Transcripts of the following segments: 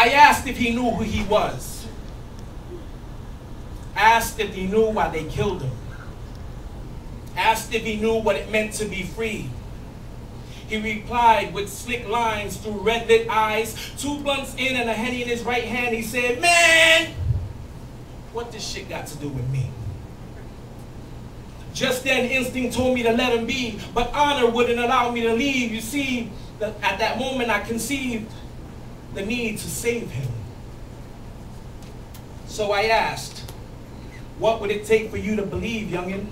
I asked if he knew who he was. Asked if he knew why they killed him. Asked if he knew what it meant to be free. He replied with slick lines through red-lit eyes, 2 blunts in and a Henny in his right hand. He said, "Man, what this shit got to do with me?" Just then, instinct told me to let him be, but honor wouldn't allow me to leave. You see, at that moment I conceived the need to save him. So I asked, "What would it take for you to believe, youngin'?"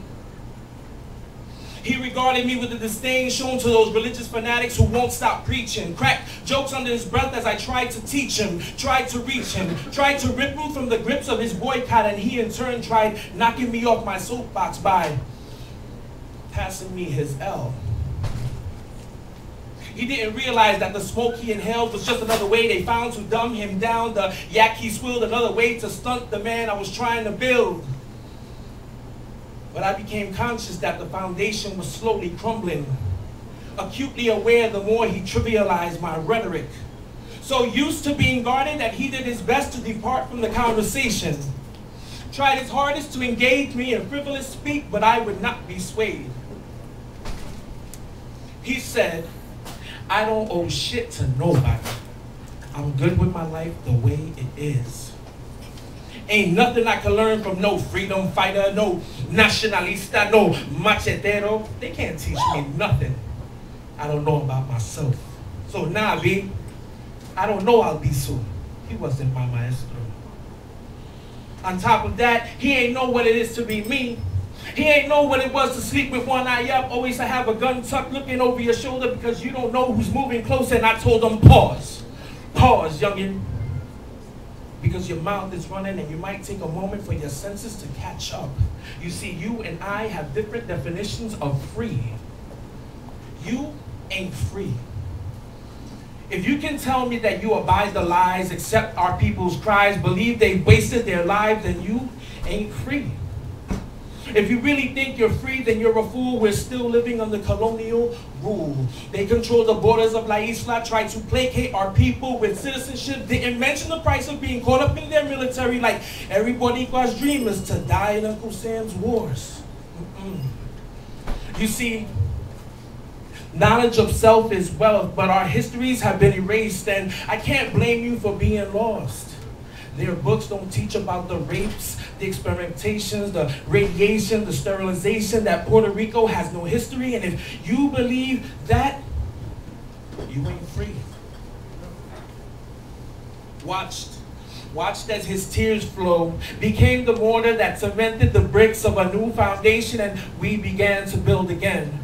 He regarded me with the disdain shown to those religious fanatics who won't stop preaching. Cracked jokes under his breath as I tried to teach him, tried to reach him, tried to rip him from the grips of his boycott, and he in turn tried knocking me off my soapbox by passing me his L. He didn't realize that the smoke he inhaled was just another way they found to dumb him down. The yak he swilled, another way to stunt the man I was trying to build. But I became conscious that the foundation was slowly crumbling, acutely aware the more he trivialized my rhetoric. So used to being guarded that he did his best to depart from the conversation. Tried his hardest to engage me in frivolous speak, but I would not be swayed. He said, "I don't owe shit to nobody. I'm good with my life the way it is. Ain't nothing I can learn from no freedom fighter, no nacionalista, no machetero. They can't teach me nothing I don't know about myself. So nah, B, I don't know Albizu. He wasn't my maestro. On top of that, he ain't know what it is to be me. He ain't know what it was to sleep with one eye up, always to have a gun tucked looking over your shoulder because you don't know who's moving closer." And I told him, "Pause. Pause, youngin'. Because your mouth is running and you might take a moment for your senses to catch up. You see, you and I have different definitions of free. You ain't free. If you can tell me that you abide the lies, accept our people's cries, believe they wasted their lives, then you ain't free. If you really think you're free, then you're a fool. We're still living under colonial rule. They control the borders of La Isla, try to placate our people with citizenship. Didn't mention the price of being caught up in their military like every Boricua's dream is to die in Uncle Sam's wars. You see, knowledge of self is wealth, but our histories have been erased, and I can't blame you for being lost. Their books don't teach about the rapes, the experimentations, the radiation, the sterilization, that Puerto Rico has no history, and if you believe that, you ain't free." Watched as his tears flow, became the mortar that cemented the bricks of a new foundation, and we began to build again.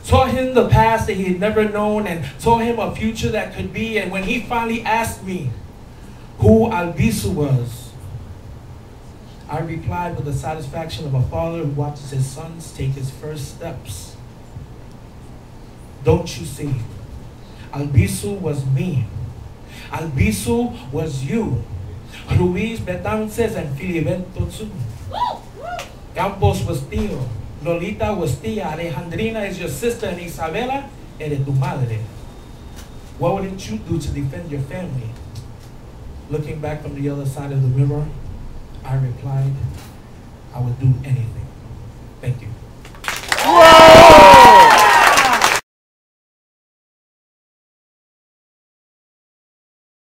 Taught him the past that he had never known, and taught him a future that could be, and when he finally asked me who Albizu was, I replied with the satisfaction of a father who watches his sons take his first steps. "Don't you see? Albizu was me. Albizu was you. Ruiz, Betances, and Filiberto too. Campos was tío. Lolita was tía. Alejandrina is your sister, and Isabela eres tu madre. What wouldn't you do to defend your family?" Looking back from the other side of the mirror, I replied, "I would do anything." Thank you.